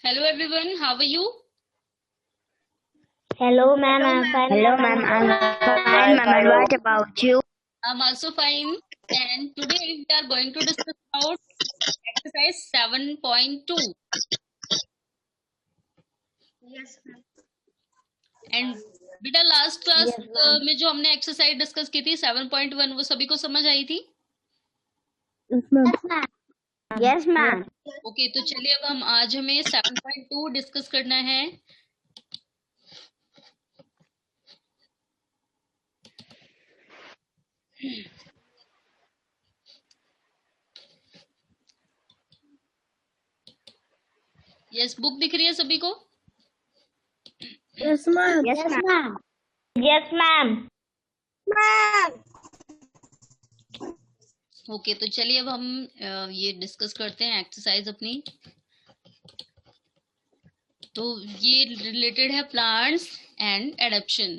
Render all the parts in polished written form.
Hello everyone, how are you? Hello, ma'am. I'm fine. Hello, ma'am. I'm fine, ma'am. And what about you? I'm also fine. And today we are going to discuss about exercise 7.2. Yes, ma'am. And बेटा last class Yes, ma'am. में जो हमने exercise discuss की थी 7.1 वो सभी को समझ आई थी? Yes, ma'am. Yes, ma'am. Okay, तो चलिए अब आज हमें 7.2 डिस्कस करना है. यस, बुक दिख रही है सभी को? Yes, ma'am. Yes, ma'am. Yes, ma'am. Okay, तो चलिए अब हम ये डिस्कस करते हैं एक्सरसाइज अपनी. तो ये रिलेटेड है प्लांट्स एंड एडप्शन.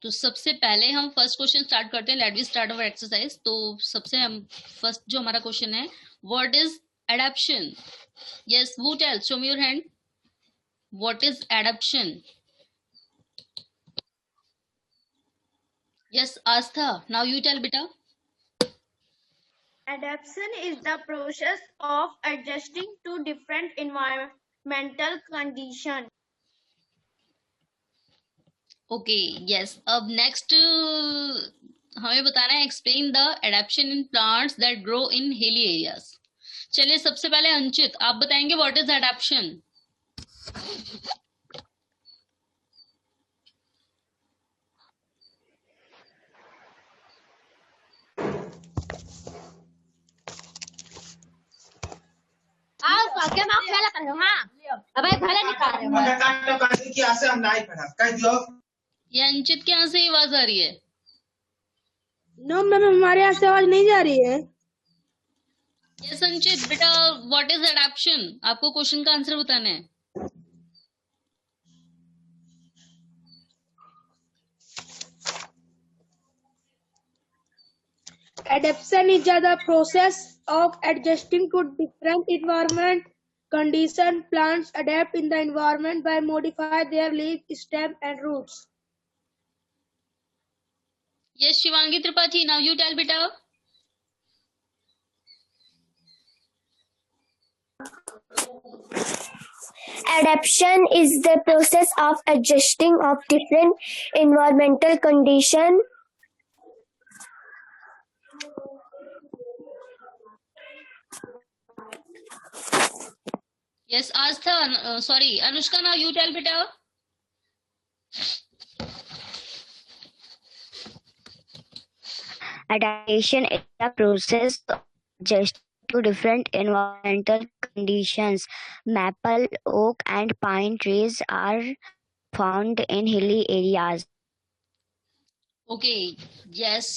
तो सबसे पहले हम फर्स्ट क्वेश्चन स्टार्ट करते हैं. Let we start our exercise. तो सबसे हम फर्स्ट जो हमारा क्वेश्चन है, what is adaption? Yes, who tells? Show me your hand. What is adaptation? Yes, Astha, now you tell beta. Adaptation is the process of adjusting to different environmental conditions. Okay, yes. अब next हमें बताना है explain the adaptation in plants that grow in hilly areas. चलिए सबसे पहले अंचित आप बताएंगे what is adaptation? ये अंचित के यहाँ से ही आवाज आ रही है? नो मैम, हमारे यहाँ से आवाज नहीं जा रही है. ये संचित बेटा, व्हाट इज एडैप्शन? आपको क्वेश्चन का आंसर बताना है. Adaptation is the process of adjusting to different environment conditions. Plants adapt in the environment by modifying their leaves, stems, and roots. Yes, Shivangi Tripathi, now you tell बेटा. Adaptation is the process of adjusting of different environmental conditions. Yes, Aastha, sorry Anushka, now you tell बेटा. Adaptation is the process of adjusting to different environmental conditions. Maple, oak, and pine trees are found in hilly areas. Okay, yes.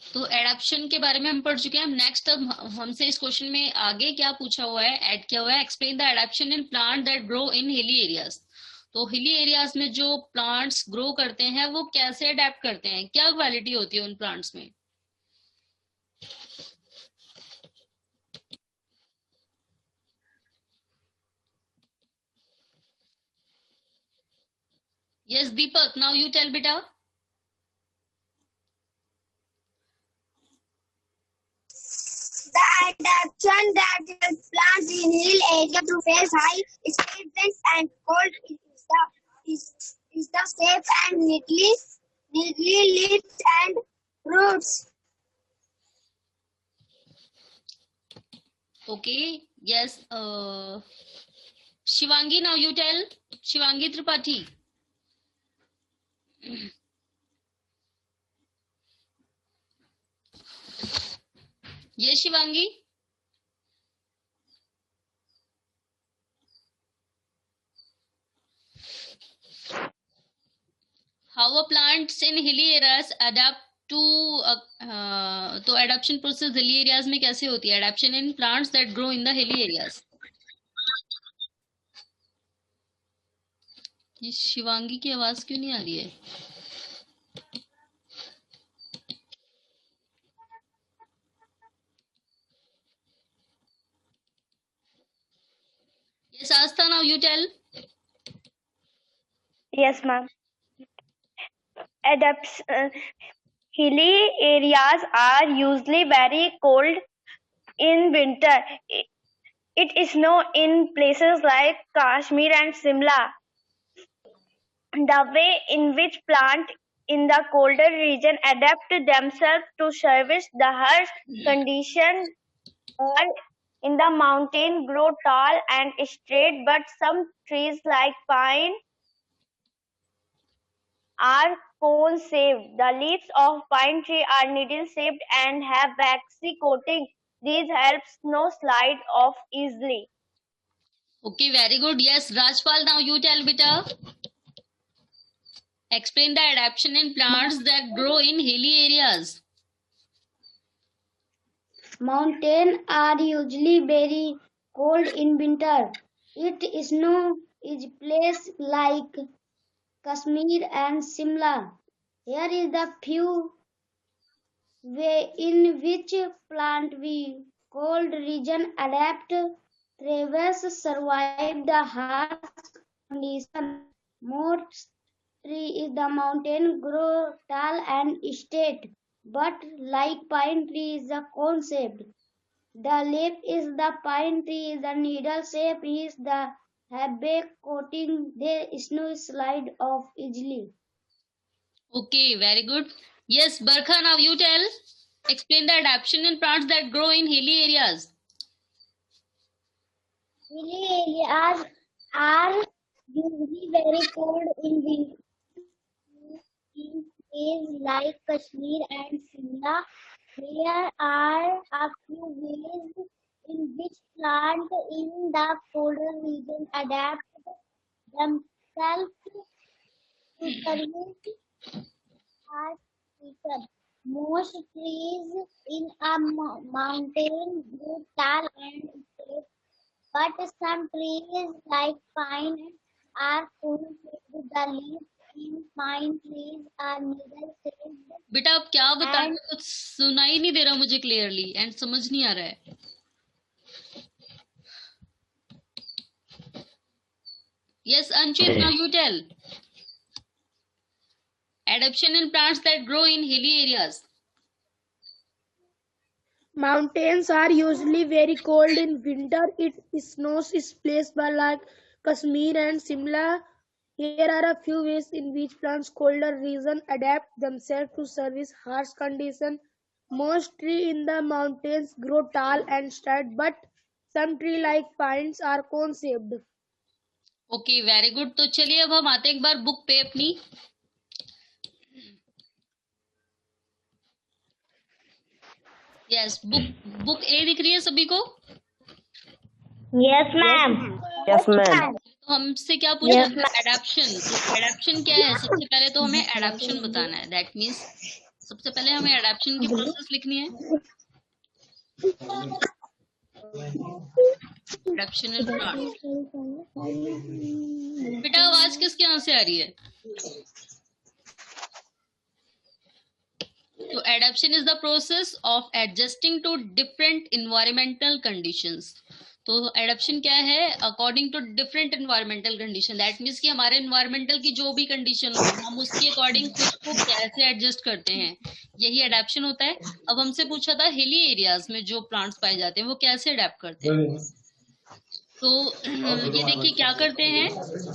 तो एडैप्शन के बारे में हम पढ़ चुके हैं. हम नेक्स्ट अब हमसे इस क्वेश्चन में आगे क्या पूछा हुआ है, ऐड किया हुआ है, explain the adaptation in plant that grow in hilly areas. तो हिली एरियाज में जो प्लांट्स ग्रो करते हैं वो कैसे अडेप्ट करते हैं, क्या क्वालिटी होती है उन प्लांट्स में? Yes Deepak, now you tell बेटा. The adaptation that helps plants in hill area to face high winds and cold is the shape and neatly leaves and roots. Okay, yes. Shivangi, now you tell. Shivangi Tripathi. ये Shivangi. How a plants in hilly areas adapt to तो adaptation process hilly areas में कैसे होती है? Adaptation in plants that grow in the hilly areas. ये शिवांगी की आवाज क्यों नहीं आ रही है? Yes, Astha, now you tell. Yes, ma'am. Hilly areas are usually very cold in winter. It snows in places like Kashmir and Simla. The way in which plants in the colder region adapt themselves to service the harsh conditions are in the mountain grow tall and straight, but some trees like pine are cone shaped. The leaves of pine tree are needle shaped and have waxy coating. These help snow slide off easily. Okay, very good. Yes, Rajpal, now you tell, beta. Explain the adaptation in plants that grow in hilly areas. Mountains are usually very cold in winter. It snow is places like Kashmir and Simla. Here is the few way in which plant we cold region adapt, thrive, survive the harsh condition. Most tree is the mountain grow tall and straight, but like pine tree is the cone shaped. The leaf is the pine tree, the needle shape is the heavy coating, the snow slide off easily. Okay, very good. Yes, Barkha, now you tell. Explain the adaptation in plants that grow in hilly areas. Hilly areas are usually very cold in winter. In places like Kashmir and Simla, there are a few ways in which plants in the colder region adapt themselves to service harsh conditions. Most trees in a mountain grow tall and straight, but some trees like pine are cone shaped. The leaves in pine trees are needle shaped. बेटा आप क्या बता रहे And हो? कुछ सुनाई नहीं दे रहा मुझे क्लियरली एंड समझ नहीं आ रहा है. Yes, Anchit, now you tell. Adaptation in plants that grow in hilly areas. Mountains are usually very cold in winter. It snows is placed by like Kashmir and Simla. Here are a few ways in which plants colder region adapt themselves to service harsh conditions. Most trees in the mountains grow tall and straight, but some trees like pines are cone shaped. Okay, very good. तो चलिए अब हम आते एक बार book पे अपनी. Yes, book ए दिख रही है सभी को? Yes, ma'am. Yes, ma'am. तो हमसे क्या पूछा? एडेप्शन. तो एडेप्शन क्या है? सबसे पहले तो हमें एडेप्शन बताना है. दैट मीन्स सबसे पहले हमें एडेप्शन की प्रोसेस लिखनी है. Adaption in plant. बेटा आवाज किसके यहाँ से आ रही है? तो adaption is the process of adjusting to different environmental conditions. तो एडेप्शन क्या है? According to different environmental condition. That means कि हमारे इन्वायरमेंटल की जो भी कंडीशन हो हम उसके अकॉर्डिंग खुद को कैसे एडजस्ट करते हैं, यही एडेप्शन होता है. अब हमसे पूछा था हिली एरियाज में जो प्लांट्स पाए जाते हैं वो कैसे अडेप्ट करते हैं. तो ये देखिए क्या करते हैं.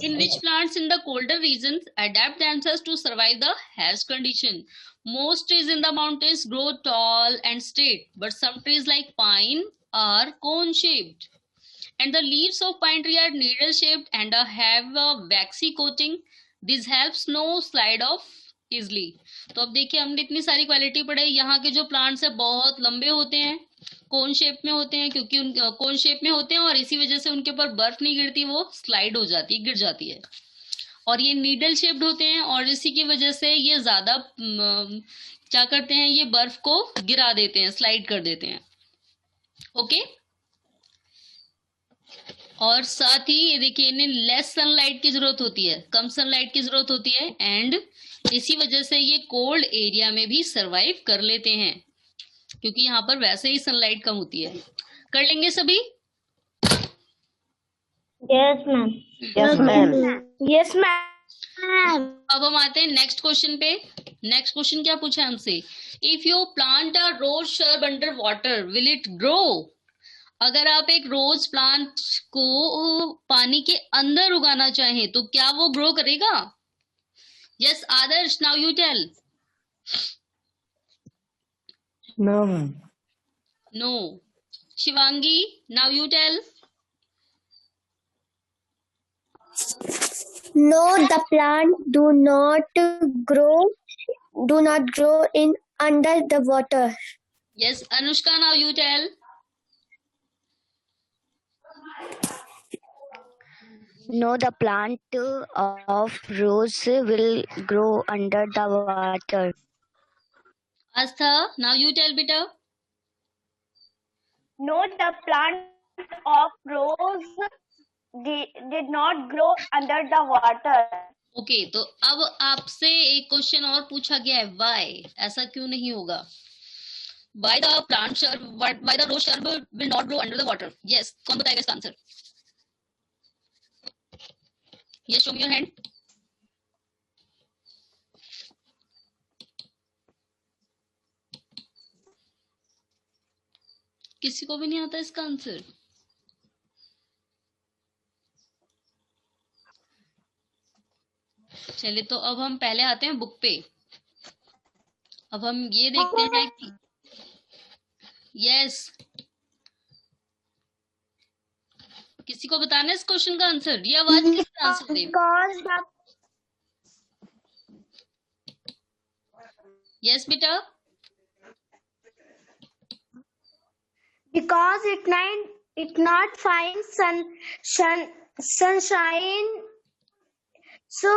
In which plants in the colder region adapt themselves to survive the harsh condition. Most trees in the mountains grow tall and straight, but some trees like pine are cone shaped. And the leaves of pine tree are needle shaped and have a waxy coating. This helps snow slide off easily. तो अब देखिए हमने इतनी सारी quality पढ़ाई. यहाँ के जो प्लांट्स है बहुत लंबे होते हैं, कोन शेप में होते हैं, क्योंकि उन कोन शेप में होते हैं और इसी वजह से उनके ऊपर बर्फ नहीं गिरती, वो स्लाइड हो जाती है, गिर जाती है. और ये नीडल शेप्ड होते हैं और इसी की वजह से ये ज्यादा क्या करते हैं, ये बर्फ को गिरा देते हैं, स्लाइड कर देते हैं. ओके. और साथ ही ये देखिए इन्हें लेस सनलाइट की जरूरत होती है, कम सनलाइट की जरूरत होती है, एंड इसी वजह से ये कोल्ड एरिया में भी सरवाइव कर लेते हैं क्योंकि यहाँ पर वैसे ही सनलाइट कम होती है. कर लेंगे सभी? Yes, ma'am. Yes, ma'am. Yes, ma'am. अब हम आते हैं नेक्स्ट क्वेश्चन पे। नेक्स्ट क्वेश्चन क्या पूछा है हमसे? If you plant a rose shrub under water will it grow? अगर आप एक रोज प्लांट को पानी के अंदर उगाना चाहें तो क्या वो ग्रो करेगा? Yes Adarsh, now you tell. No, ma'am. No. Shivangi, now you tell. No, the plant do not grow in under the water. Yes Anushka, now you tell. No, the plant of rose will grow under the water. Aastha, now you tell बेटा। No, the plant of rose did not grow under the water. Okay तो अब आपसे एक question और पूछा गया है, Y? ऐसा क्यों नहीं होगा? Why the plant shrub, why the rose shrub will not grow under the water? Yes, कौन बताएगा इसका answer? Yes, show me your hand. किसी को भी नहीं आता इसका आंसर? चलिए तो अब हम पहले आते हैं बुक पे। अब हम ये देखते हैं कि यस, किसी को बताना है इस क्वेश्चन का आंसर? ये आवाज किसका आंसर दे? यस बेटा। Because it not find sunshine, so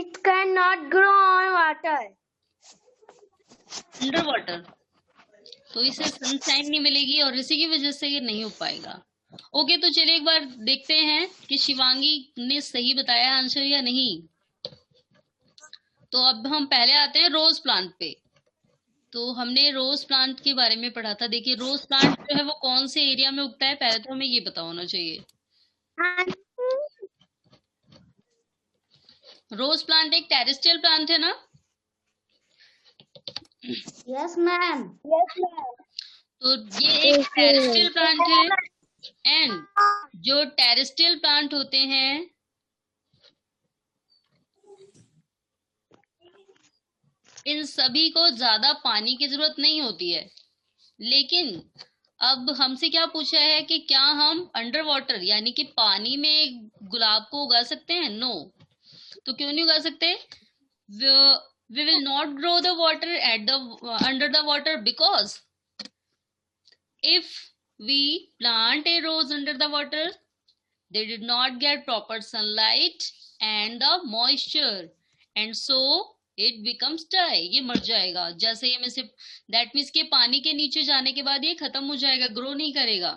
it cannot grow on water. Under water, तो इसे सनशाइन नहीं मिलेगी और इसी की वजह से ये नहीं हो पाएगा। ओके तो चलिए एक बार देखते हैं कि शिवांगी ने सही बताया आंसर या नहीं। तो अब हम पहले आते हैं रोज प्लांट पे। तो हमने रोज प्लांट के बारे में पढ़ा था। देखिए रोज प्लांट जो है वो कौन से एरिया में उगता है, पहले तो हमें ये पता होना चाहिए। रोज प्लांट एक टेरेस्ट्रियल प्लांट है ना? Yes, ma'am. तो ये एक टेरेस्ट्रियल प्लांट है एंड जो टेरेस्ट्रियल प्लांट होते हैं इन सभी को ज्यादा पानी की जरूरत नहीं होती है। लेकिन अब हमसे क्या पूछा है कि क्या हम अंडर वाटर यानी कि पानी में गुलाब को उगा सकते हैं? नो। तो क्यों नहीं उगा सकते? we will not grow the water at the under the water because if we plant a rose under the water they did not get proper sunlight and the moisture and so it becomes die, ये मर जाएगा। जैसे ही में say that means के पानी के नीचे जाने के बाद ये खत्म हो जाएगा, ग्रो नहीं करेगा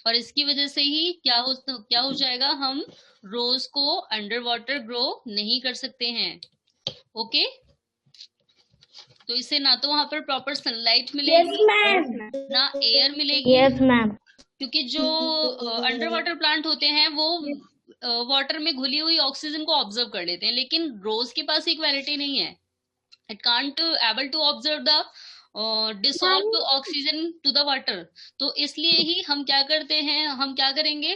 और इसकी वजह से ही क्या हो जाएगा, हम रोज को अंडर वाटर ग्रो नहीं कर सकते हैं। ओके तो इससे ना तो वहां पर प्रॉपर सनलाइट मिलेगी ना एयर मिलेगी। Yes, ma'am. क्योंकि जो अंडर वाटर प्लांट होते हैं वो वाटर में घुली हुई ऑक्सीजन को ऑब्जर्व कर लेते हैं, लेकिन रोज के पास इक्वालिटी नहीं है। It can't able to observe the dissolve oxygen to the water. तो इसलिए ही हम क्या करते हैं, हम क्या करेंगे,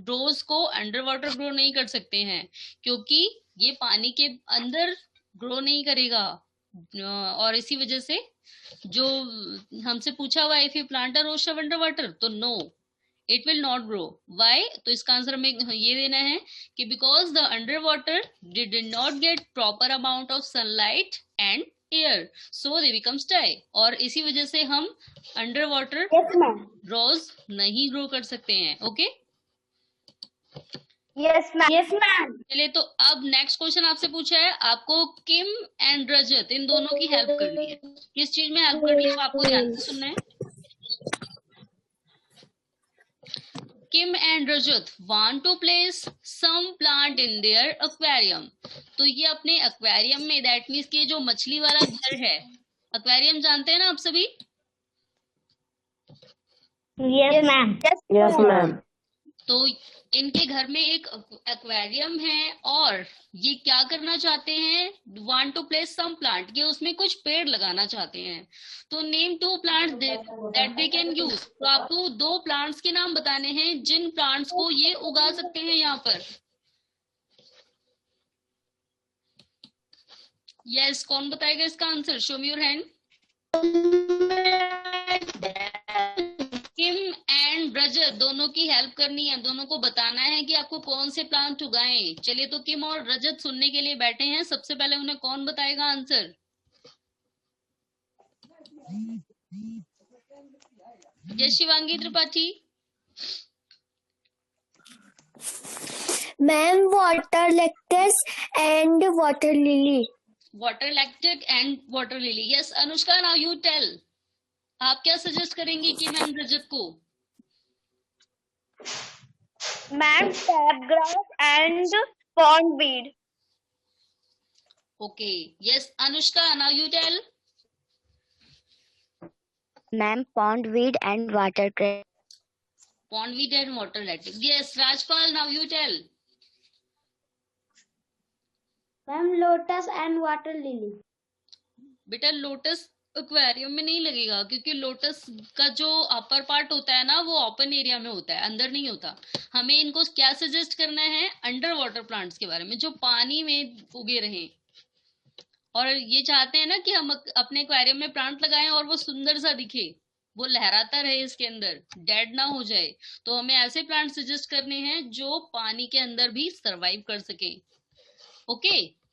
रोज को अंडर वाटर ग्रो नहीं कर सकते हैं क्योंकि ये पानी के अंदर ग्रो नहीं करेगा। और इसी वजह से जो हमसे पूछा हुआ if you plant a rose shrub under water, तो no it will not grow. Why? तो इसका आंसर हमें ये देना है कि because the under water did not get proper amount of sunlight and air so they becomes die. और इसी वजह से हम अंडर वाटर रोज नहीं ग्रो कर सकते हैं। Okay Yes, ma'am. Yes, ma'am. चलिए तो अब नेक्स्ट क्वेश्चन आपसे पूछा है, आपको किम एंड रजत इन दोनों की हेल्प करनी है। किस चीज में हेल्प करनी है वो आपको ध्यान से सुनना है। Kim and Rajat want to place some plant in their aquarium. तो ये अपने एक्वेरियम में, दैट मीन्स के जो मछली वाला घर है, एक्वेरियम जानते हैं ना आप सभी? Yes, ma'am. Yes, ma'am. तो इनके घर में एक एक्वेरियम है और ये क्या करना चाहते हैं, want to place some plant, ये उसमें कुछ पेड़ लगाना चाहते हैं। तो name 2 plants that they can use. तो आपको 2 प्लांट्स के नाम बताने हैं जिन प्लांट्स को ये उगा सकते हैं यहाँ पर। यस, कौन बताएगा इसका answer? Show me your hand. Kim and Rajat दोनों की हेल्प करनी है, दोनों को बताना है कि आपको कौन से प्लांट उगाएं। चलिए, तो किम और रजत सुनने के लिए बैठे हैं। सबसे पहले उन्हें कौन बताएगा answer? Yes, Shivangi Tripathi. Ma'am water lettuce and water lily. Water lactic and water lily. Yes, Anushka, now you tell, आप क्या सजेस्ट करेंगी किम एंड रजत को? Ma'am, tap grass and pondweed. Okay. Yes, Anushka, now you tell. Ma'am, pondweed and watercress. Pondweed and water lactic. Yes, Rajpal, now you tell. Ma'am, lotus and water lily. बेटा lotus aquarium में नहीं लगेगा, क्योंकि lotus का जो upper part होता है ना वो ओपन एरिया में होता है, अंदर नहीं होता। हमें इनको क्या सजेस्ट करना है? अंडर वाटर प्लांट्स के बारे में, जो पानी में उगे रहें। और ये चाहते हैं ना कि हम अपने एक्वेरियम में प्लांट लगाएं और वो सुंदर सा दिखे, वो लहराता रहे इसके अंदर, डेड ना हो जाए। तो हमें ऐसे प्लांट सजेस्ट करने हैं जो पानी के अंदर भी सरवाइव कर सके। ओके,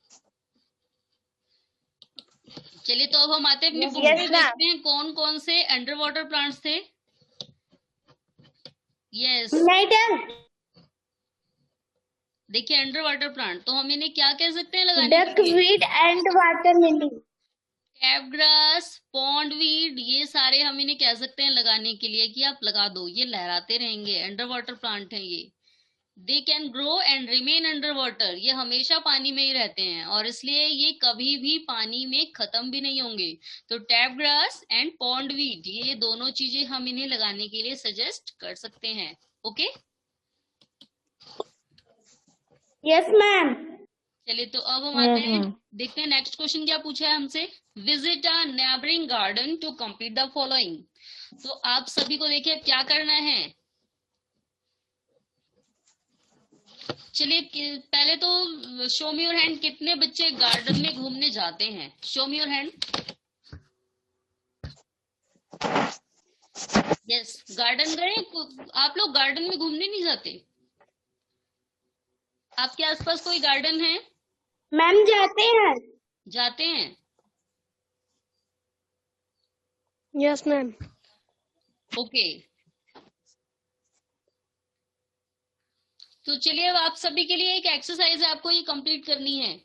चलिए, तो अब हम आते हैं अपनी बुक में, देखते हैं कौन कौन से अंडर वाटर प्लांट्स थे। यस, देखिए अंडर वाटर प्लांट, तो हम इन्हें क्या कह सकते हैं लगाने के लिए? Duckweed and water lily. Tapegrass, pondweed, ये सारे हम इन्हें कह सकते हैं लगाने के लिए कि आप लगा दो, ये लहराते रहेंगे, अंडर वाटर प्लांट है ये। They can grow and remain under water, ये हमेशा पानी में ही रहते हैं और इसलिए ये कभी भी पानी में खत्म भी नहीं होंगे। तो टैप ग्रास एंड पॉन्डवीड, ये दोनों चीजें हम इन्हें लगाने के लिए सजेस्ट कर सकते हैं। Okay, yes ma'am. चलिए, तो अब हम आते हैं, देखते हैं नेक्स्ट क्वेश्चन क्या पूछा है हमसे। Visit a neighbouring garden to complete the following. तो आप सभी को देखिए क्या करना है। चलिए, पहले तो शो मी योर हैंड, कितने बच्चे गार्डन में घूमने जाते हैं? Show me your hand. Yes, garden गए आप लोग? गार्डन में घूमने नहीं जाते? आपके आसपास कोई गार्डन है? मैम जाते हैं। जाते हैं। Yes ma'am. ओके, तो चलिए, अब आप सभी के लिए एक एक्सरसाइज है, आपको ये कंप्लीट करनी है।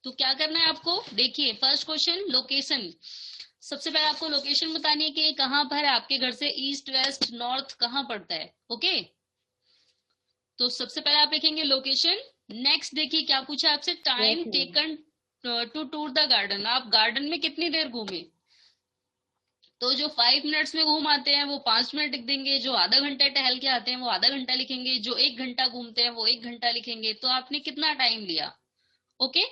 तो क्या करना है आपको? देखिए, फर्स्ट क्वेश्चन, लोकेशन। सबसे पहले आपको लोकेशन बतानी है कि कहाँ पर है, आपके घर से ईस्ट वेस्ट नॉर्थ कहाँ पड़ता है। ओके, तो सबसे पहले आप लिखेंगे लोकेशन। नेक्स्ट देखिए क्या पूछा आपसे, time taken to tour the garden, आप गार्डन में कितनी देर घूमे। तो जो 5 मिनट्स में घूम आते हैं वो 5 मिनट लिख देंगे, जो आधा घंटा टहल के आते हैं वो आधा घंटा लिखेंगे, जो 1 घंटा घूमते हैं वो 1 घंटा लिखेंगे। तो आपने कितना टाइम लिया? ओके,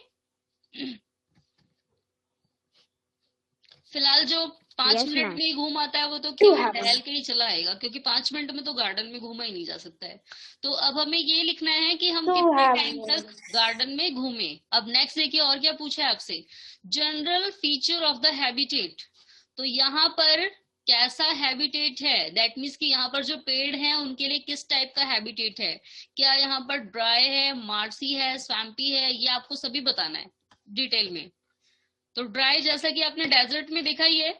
फिलहाल जो 5 मिनट में ही घूम आता है वो तो केवल टहल के ही चला आएगा, क्योंकि 5 मिनट में तो गार्डन में घूमा ही नहीं जा सकता है। तो अब हमें ये लिखना है कि हम कितने टाइम तक गार्डन में घूमे। अब नेक्स्ट देखिए और क्या पूछा है आपसे, general feature of the habitat. तो यहाँ पर कैसा हैबिटेट है, दैट मीन्स कि यहाँ पर जो पेड़ हैं उनके लिए किस टाइप का हैबिटेट है। क्या यहाँ पर ड्राई है, मार्सी है, स्वैम्पी है, ये आपको सभी बताना है डिटेल में। तो ड्राई जैसा कि आपने डेजर्ट में देखा ही है,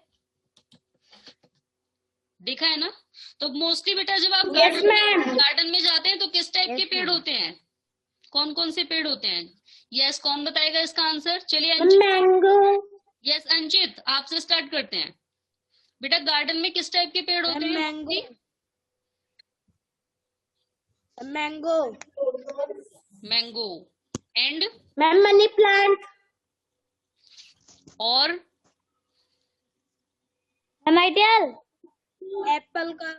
देखा है ना। तो मोस्टली बेटा जब आप गार्डन में जाते हैं तो किस टाइप के पेड़ होते हैं, कौन कौन से पेड़ होते हैं? यस, कौन बताएगा इसका आंसर? चलिए, मैंगो। यस, अंचित, आपसे स्टार्ट करते हैं। बेटा गार्डन में किस टाइप के पेड़ होते हैं? Mango. Mango. Mango and ma'am money plant. और एम आई टेल? एप्पल का।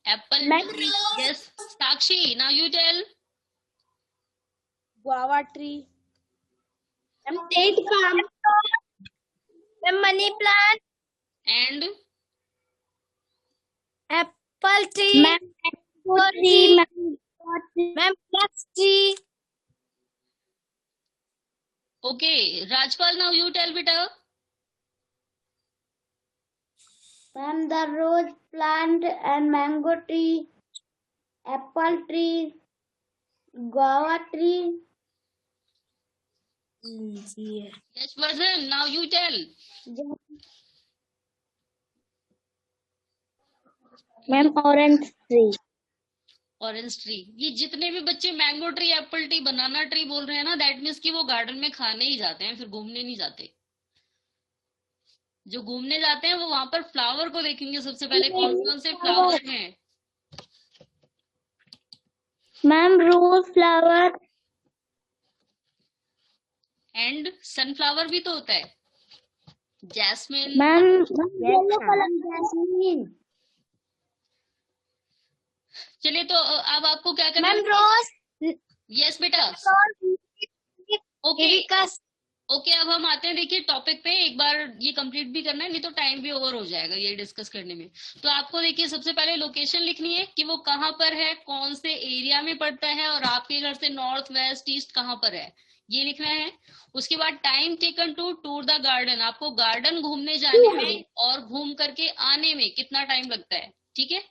Apple tree. Yes, Sakshi, now you tell. guava tree, date palm, money plant, And apple tree, mango tree, flex tree, okay, Rajpal, now you tell beta. Ma'am, the rose plant and mango tree, apple tree, guava tree, Yes, Vardhan, now you tell. ma'am, orange tree. Orange tree. ये जितने भी बच्चे mango tree, Apple tree, बनाना tree बोल रहे हैं ना, that means कि वो गार्डन में खाने ही जाते हैं, फिर घूमने नहीं जाते। जो घूमने जाते हैं वो वहां पर फ्लावर को देखेंगे सबसे पहले, कौन कौन से फ्लावर हैं। Ma'am, rose flower. And sunflower भी तो होता है, jasmine. Ma'am, yellow color jasmine. चलिए तो अब आपको क्या करना मैम है? रोज, यस बेटा, ओके ओके। अब हम आते हैं, देखिए टॉपिक पे, एक बार ये कंप्लीट भी करना है, नहीं तो टाइम भी ओवर हो जाएगा ये डिस्कस करने में। तो आपको देखिए सबसे पहले लोकेशन लिखनी है कि वो कहाँ पर है, कौन से एरिया में पड़ता है, और आपके घर से नॉर्थ वेस्ट ईस्ट कहाँ पर है, ये लिखना है। उसके बाद time taken to tour the garden, आपको गार्डन घूमने जाने में और घूम करके आने में कितना टाइम लगता है, ठीक है।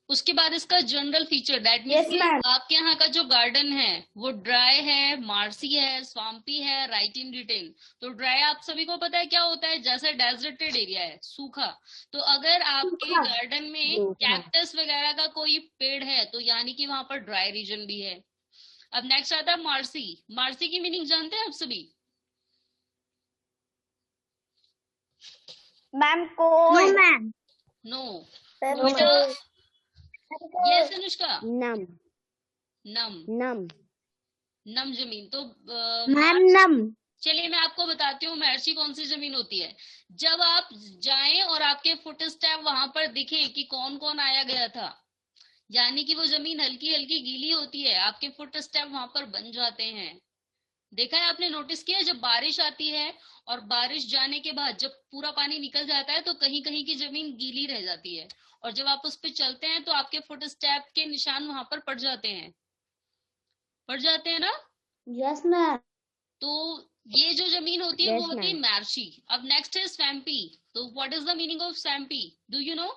उसके बाद इसका जनरल फीचर, दैट मीन्स आपके यहाँ का जो गार्डन है वो ड्राई है, मार्सी है, स्वाम्पी है, राइट इन डिटेल। तो ड्राई आप सभी को पता है क्या होता है, जैसे डेजर्टेड एरिया है, सूखा। तो अगर आपके गार्डन में कैक्टस वगैरह का कोई पेड़ है तो यानी कि वहां पर ड्राई रीजन भी है। अब नेक्स्ट आता है मार्सी। मार्सी की मीनिंग जानते हैं आप सभी? Ma'am cold, no. no. Yes Anushka, नम नम, नम नम जमीन। तो मैम नम, चलिए मैं आपको बताती हूँ महर्षि कौन सी जमीन होती है। जब आप जाएं और आपके फुट स्टेप वहां पर दिखे कि कौन कौन आया गया था, यानी कि वो जमीन हल्की हल्की गीली होती है, आपके फुट स्टेप वहां पर बन जाते हैं। देखा है आपने, नोटिस किया, जब बारिश आती है और बारिश जाने के बाद जब पूरा पानी निकल जाता है तो कहीं कहीं की जमीन गीली रह जाती है, और जब आप उस पर चलते हैं तो आपके फुट स्टेप के निशान वहां पर पड़ जाते हैं, पड़ जाते हैं ना। Yes, ma'am. तो ये जो जमीन होती है Yes, वो होती है ma'am. मैर्शी। अब नेक्स्ट है स्वैम्पी। तो what is the meaning of swampy, do you know?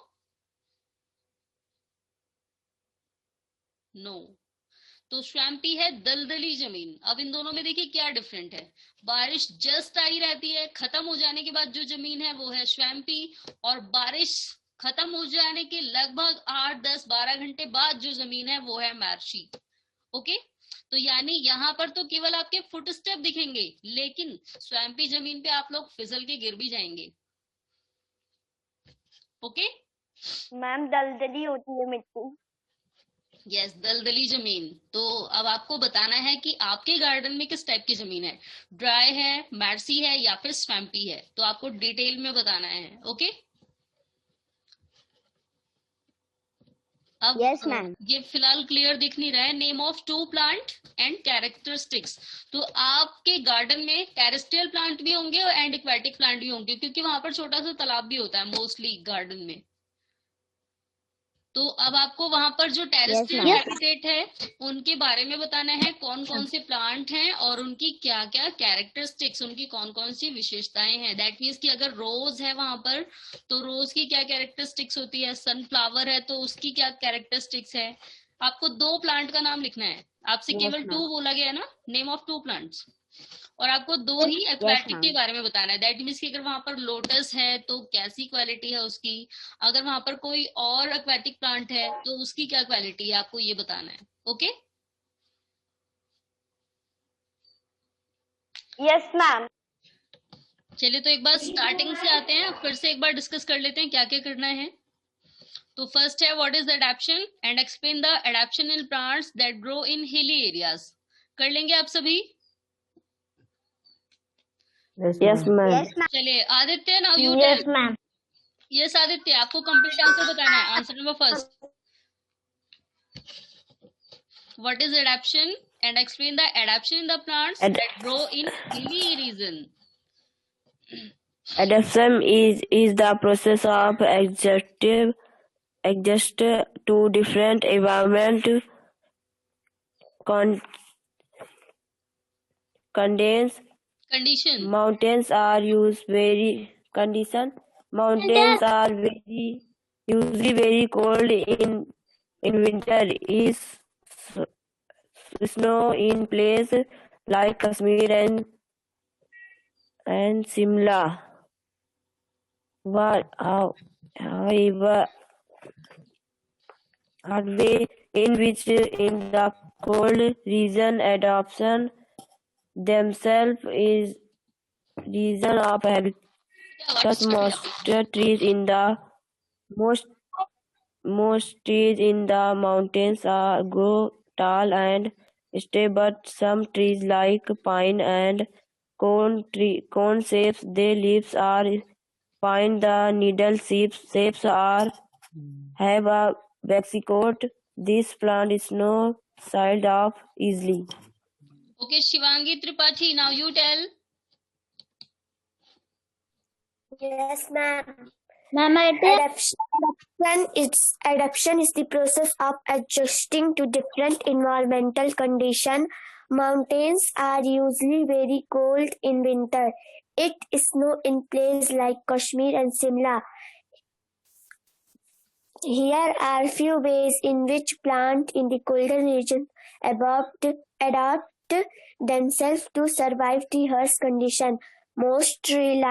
No. तो स्वैम्पी है दलदली जमीन। अब इन दोनों में देखिए क्या डिफरेंट है। बारिश जस्ट आई रहती है, खत्म हो जाने के बाद जो जमीन है वो है स्वैम्पी, और बारिश खत्म हो जाने के लगभग 8, 10, 12 घंटे बाद जो जमीन है वो है मैर्शी। ओके, तो यानी यहाँ पर तो केवल आपके फुट स्टेप दिखेंगे, लेकिन स्वैम्पी जमीन पे आप लोग फिसल के गिर भी जाएंगे। ओके मैम दलदली होती है मिट्टी। यस, दलदली जमीन। तो अब आपको बताना है कि आपके गार्डन में किस टाइप की जमीन है, ड्राई है, मैर्सी है, या फिर स्वैम्पी है। तो आपको डिटेल में बताना है। ओके, अब Yes, ma'am. ये फिलहाल क्लियर दिख नहीं रहा है। Name of 2 plant and characteristics. तो आपके गार्डन में टेरेस्ट्रियल प्लांट भी होंगे एंड एक्वेटिक प्लांट भी होंगे, क्योंकि वहां पर छोटा सा तालाब भी होता है मोस्टली गार्डन में। तो अब आपको वहां पर जो टेरेस्ट्रियल ma'am. हैबिटेट है उनके बारे में बताना है, कौन कौन से प्लांट हैं और उनकी क्या क्या कैरेक्टरिस्टिक्स, उनकी कौन कौन सी विशेषताएं हैं। दैट मीन्स कि अगर रोज है वहां पर तो रोज की क्या कैरेक्टरिस्टिक्स होती है, सनफ्लावर है तो उसकी क्या कैरेक्टरिस्टिक्स है। आपको 2 प्लांट का नाम लिखना है, आपसे Yes, केवल ma'am. 2 बोला गया ना, नेम ऑफ 2 प्लांट्स, और आपको 2 ही एक्वेटिक के ma'am. बारे में बताना है। दैट मीन्स कि अगर वहां पर लोटस है तो कैसी क्वालिटी है उसकी, अगर वहां पर कोई और एक्वेटिक प्लांट है तो उसकी क्या क्वालिटी है, आपको ये बताना है। Okay, yes ma'am. चलिए तो एक बार स्टार्टिंग से आते हैं, फिर से एक बार डिस्कस कर लेते हैं क्या क्या करना है। तो फर्स्ट है what is adaptation and explain the adaptation in plants that grow in hilly areas. कर लेंगे आप सभी? Yes ma'am. चलिए Aditya, now you yes tell. Ma'am. Yes Aditya, आपको कंप्लीट आंसर बताना है. Answer number first. What is adaptation? And explain the adaptation in the plants that grow in hilly region. Adaptation is the process of adjust to different environment conditions. Mountains are usually very cold in winter. Is snow in places like Kashmir and Simla. However, way in which in the cold region adoption themselves is region of habitat. Most trees in the mountains grow tall and stay, but some trees like pine and cone shapes, their leaves are fine. The needle shapes have a waxy coat. This plant is no side off easily. Okay, Shivangi Tripathi, now you tell. Yes, ma'am. Ma'am, Adaptation is the process of adjusting to different environmental conditions. Mountains are usually very cold in winter. It snows in places like Kashmir and Simla. Here are few ways in which plants in the colder region adapt themselves to survive the harsh condition. Most trees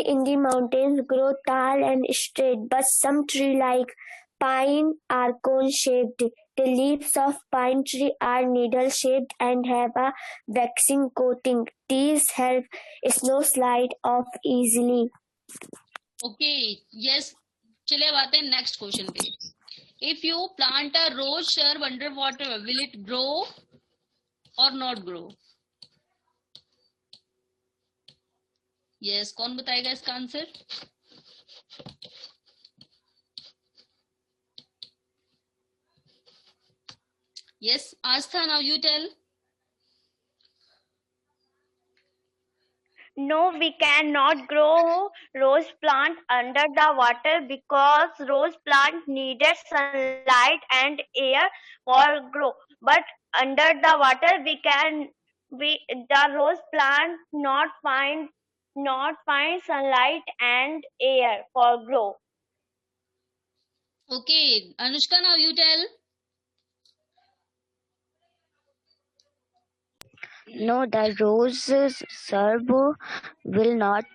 in the mountains grow tall and straight, but some trees like pine are cone-shaped. The leaves of pine tree are needle-shaped and have a waxing coating. These help snow slide off easily. Okay, yes. चलिए अब आते हैं next question पे. If you plant a rose shrub under water, will it grow or not grow? Yes, कौन बताएगा इसका answer? Yes, Astha, now you tell. No, we cannot grow rose plant under the water because rose plant needed sunlight and air for grow. But under the water, the rose plant not find sunlight and air for grow. Okay, Anushka, now you tell. No, the rose shrub will not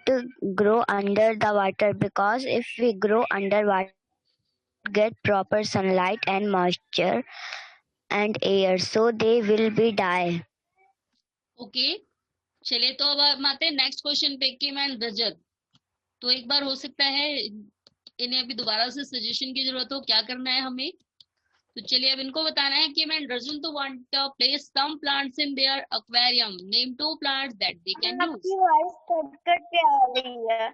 grow under the water because if we grow under water, get proper sunlight and moisture and air, so they will be die. Okay, चलिए तो अब हम आते हैं next question पे. किम and रजत, तो एक बार हो सकता है इन्हें अभी दोबारा से सजेशन की जरूरत हो, क्या करना है हमें. तो चलिए अब इनको बताना है कि मैं रजन तो want to place some plants in their aquarium. Name 2 plants that they can use. आपकी वॉइस कट के आ रही है.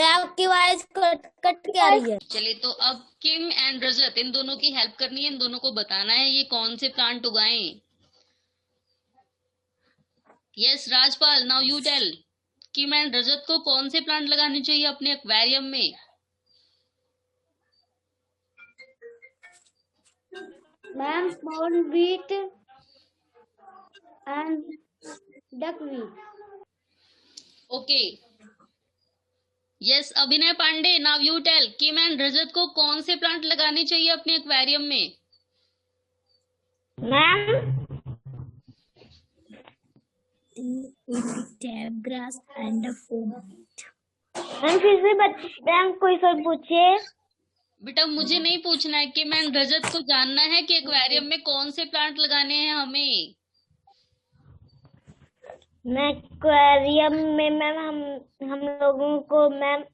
आपकी वॉइस कट के आ रही है. चलिए तो अब किम एंड रजत, इन दोनों की हेल्प करनी है, इन दोनों को बताना है ये कौन से प्लांट उगाएं. Yes Rajpal, now you tell. Kim and Rajat को कौन से प्लांट लगाने चाहिए अपने एक्वेरियम में. Ma'am, small wheat and duckweed. Okay. Yes Abhinay Pandey, now you tell. Kim and Rajat को कौन से प्लांट लगाने चाहिए अपने एक्वेरियम में. Ma'am, tab grass and foam. Ma'am फिर से मैम कोई सर पूछिए. बेटा मुझे नहीं पूछना है कि मैं रजत को जानना है कि एक्वेरियम में कौन से प्लांट लगाने हैं हमें. मैं एक्वेरियम में मैम हम लोगों को मैम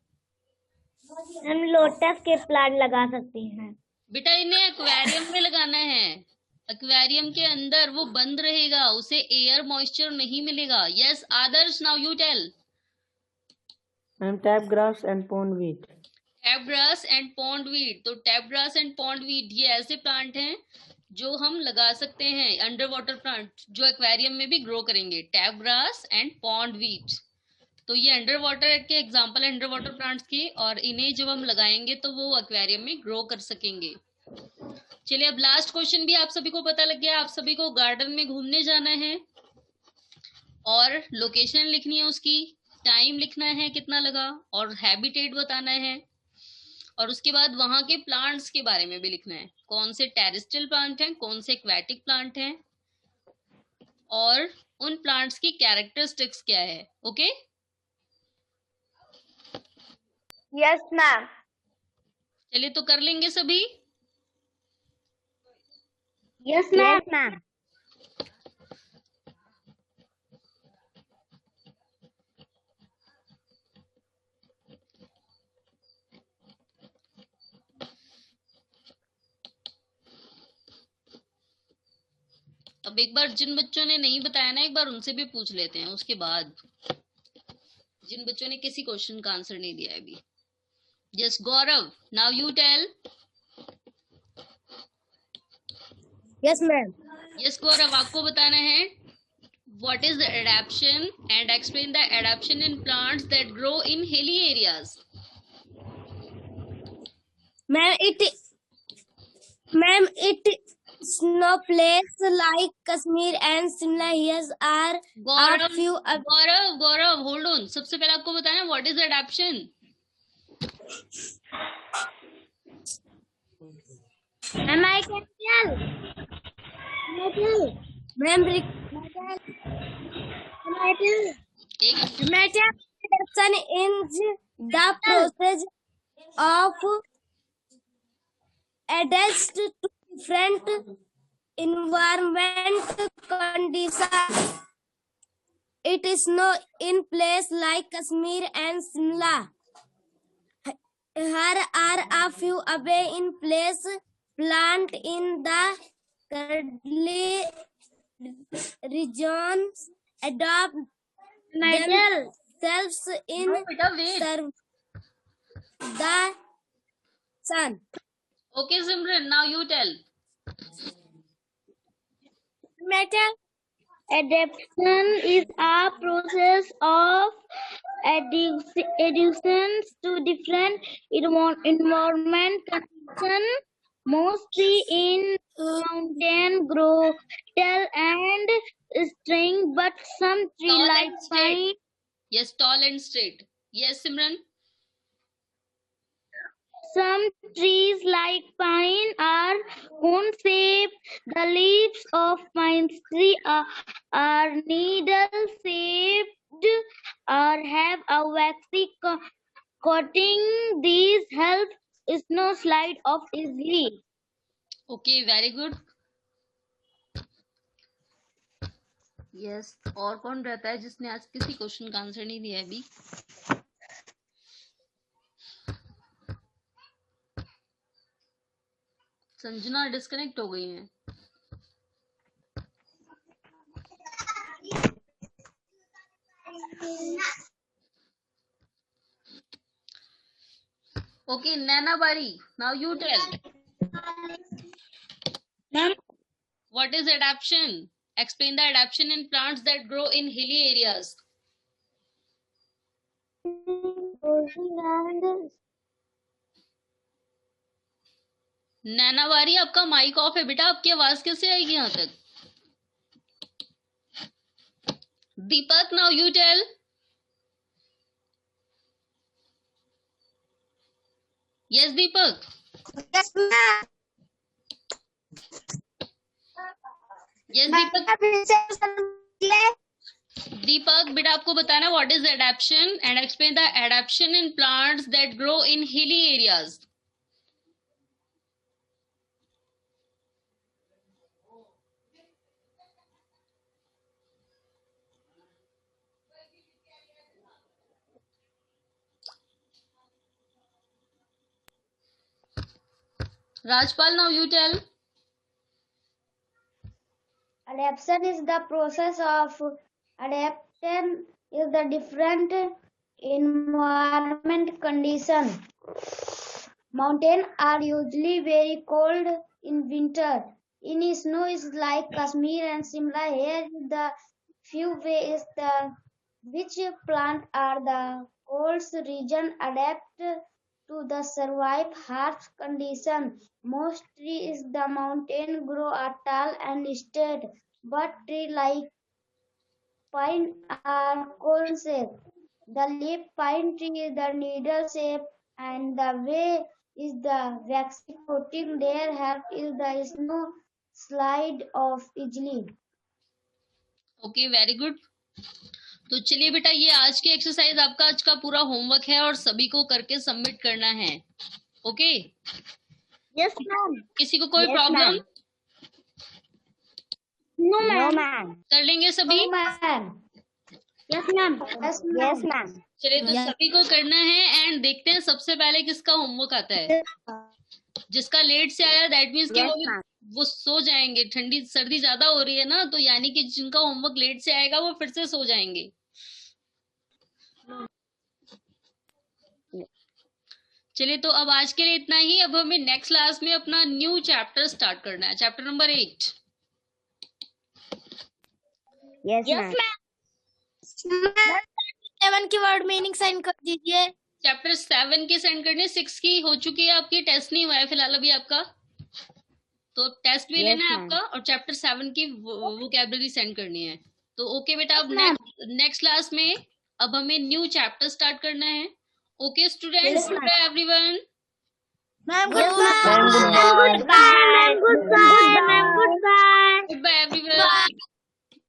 हम लोटस के प्लांट लगा सकते हैं. बेटा इन्हें एक्वेरियम में लगाना है. एक्वेरियम के अंदर वो बंद रहेगा, उसे एयर मॉइस्चर नहीं मिलेगा. Yes Adarsh, now you tell. Ma'am, tap grass and pond wheat. Tap grass and pond wheat. तो tap grass and pond wheat ये ऐसे प्लांट हैं जो हम लगा सकते हैं, अंडर वाटर प्लांट जो एक्वेरियम में भी ग्रो करेंगे। Tap grass and pond wheat, तो ये अंडर वाटर के एग्जांपल है अंडर वाटर प्लांट्स के, और इन्हें जब हम लगाएंगे तो वो एक्वेरियम में ग्रो कर सकेंगे। चलिए अब लास्ट क्वेश्चन भी आप सभी को पता लग गया। आप सभी को गार्डन में घूमने जाना है और लोकेशन लिखनी है, उसकी टाइम लिखना है कितना लगा, और हैबिटेट बताना है, और उसके बाद वहां के प्लांट्स के बारे में भी लिखना है, कौन से टेरेस्ट्रियल प्लांट हैं, कौन से एक्वेटिक प्लांट हैं, और उन प्लांट्स की कैरेक्टरिस्टिक्स क्या है। Okay Yes, ma'am. चलिए तो कर लेंगे सभी। Yes, ma'am. Yes, ma'am. अब एक बार जिन बच्चों ने नहीं बताया ना, एक बार उनसे भी पूछ लेते हैं, उसके बाद जिन बच्चों ने किसी क्वेश्चन का आंसर नहीं दिया है अभी। Yes Gaurav, now you tell. Yes, ma'am. Yes Gaurav, आपको बताना है what is the adaptation and explain the adaptation in plants that grow in hilly areas. Ma'am, it's no place like Kashmir and Shimla. Here are a few. Gaurav hold on. सबसे पहले आपको बताना है what is adaptation. Ma'am, I can tell. Ma'am, adaptation is the process of adjust to different environment conditions. It is not in place like Kashmir and Shimla. Here are a few away in place plant in the cuddly regions adopt themselves in serve the sun. Okay Simran, now you tell. Metal adaptation is a process of adaptation to different environment conditions, mostly in mountain growth and string, but some tree Tall like and straight. pine. Yes tall and straight. Yes Simran. Some trees like pine are cone-shaped. The leaves of pine tree are needle-shaped or have a waxy coating. These help snow slide off easily. Okay very good. Yes और कौन रहता है जिसने आज किसी question का answer नहीं दिया है अभी। संजना डिस्कनेक्ट हो गई हैं। Okay Naina Bari, now you tell. Ma'am, What is adaptation? Explain the adaptation in plants that grow in hilly areas. नैना बारी, आपका माइक ऑफ है बेटा, आपकी आवाज कैसे आएगी यहाँ तक। Deepak, now you tell. Yes Deepak. Yes, ma'am. Yes Deepak. Ma'am, Deepak बेटा आपको बताना what is adaptation and explain the adaptation in plants that grow in hilly areas. Rajpal, now you tell. adaptation is the process of adaptation is the different environment condition. Mountains are usually very cold in winter. In snow is like Kashmir and Shimla. Here is the few ways which plant are the cold region adapt to the survive harsh condition. Most trees in the mountain grow are tall and straight, but trees like pine are cone shape. The leaf pine tree is the needle shape, and the way is the waxy coating there help is the snow slide off easily. Okay very good. तो चलिए बेटा, ये आज की exercise आपका आज का पूरा होमवर्क है और सभी को करके सबमिट करना है। Okay Yes, ma'am. किसी को कोई Yes, problem? ma'am. No, No, ma'am. ma'am. कर लेंगे सभी? No, ma'am. Yes, ma'am. Yes, Yes, ma'am. ma'am. चलिए तो सभी को करना है एंड देखते हैं सबसे पहले किसका होमवर्क आता है। जिसका लेट से आया दैट मीन्स कि Yes, ma'am. वो सो जाएंगे, ठंडी सर्दी ज्यादा हो रही है ना, तो यानी कि जिनका होमवर्क लेट से आएगा वो फिर से सो जाएंगे। चलिए तो अब आज के लिए इतना ही। अब हमें नेक्स्ट क्लास में अपना न्यू चैप्टर स्टार्ट करना है, chapter number 8। Yes, Yes, ma'am. ma'am. 7 की वर्ड मीनिंग साइन कर दीजिए। चैप्टर 7 के सेंड करने, 6 की हो चुकी है आपकी, टेस्ट नहीं हुआ है फिलहाल अभी आपका, तो टेस्ट भी Yes, लेना है ma'am. आपका, और चैप्टर 7 की वोकैबुलरी सेंड करनी है। तो ओके बेटा, अब नेक्स्ट क्लास में अब हमें न्यू चैप्टर स्टार्ट करना है। Okay students, goodbye everyone. Ma'am, Yes, goodbye. ma'am. Goodbye. Ma'am, goodbye. Ma'am, goodbye. Goodbye everyone.